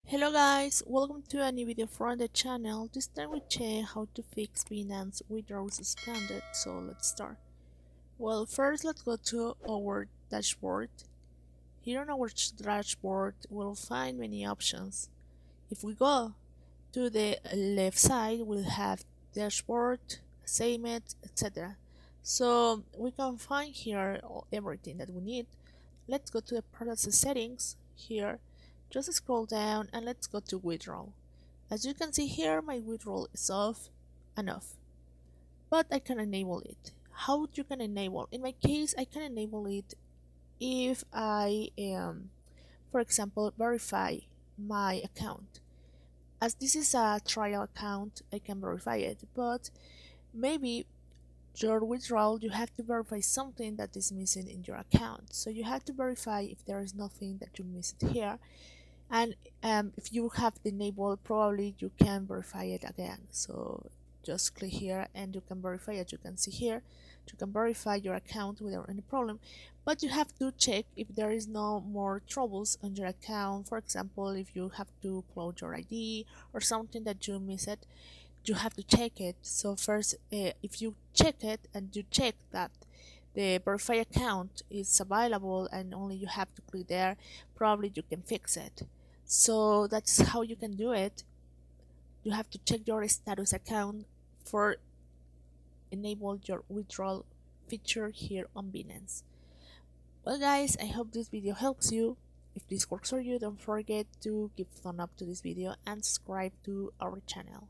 Hello guys, welcome to a new video from the channel. This time we check how to fix Binance withdrawal suspended, so let's start. Well, first let's go to our dashboard. Here on our dashboard we'll find many options. If we go to the left side, we'll have dashboard, assignment, etc. So we can find here everything that we need. Let's go to the product settings here. Just scroll down and let's go to withdrawal. As you can see here, my withdrawal is off and off, but I can enable it. How you can enable? In my case, I can enable it if I for example, verify my account. As this is a trial account, I can verify it, but maybe your withdrawal, you have to verify something that is missing in your account. So you have to verify if there is nothing that you missed here, and if you have the enable, probably you can verify it again. So just click here and you can verify it. You can see here you can verify your account without any problem, but you have to check if there is no more troubles on your account. For example, if you have to upload your ID or something that you missed, you have to check it. So first, if you check it and you check that the verify account is available and only you have to click there, probably you can fix it. So that's how you can do it. You have to check your status account for enable your withdrawal feature here on Binance. Well guys, I hope this video helps you. If this works for you, don't forget to give thumb up to this video and subscribe to our channel.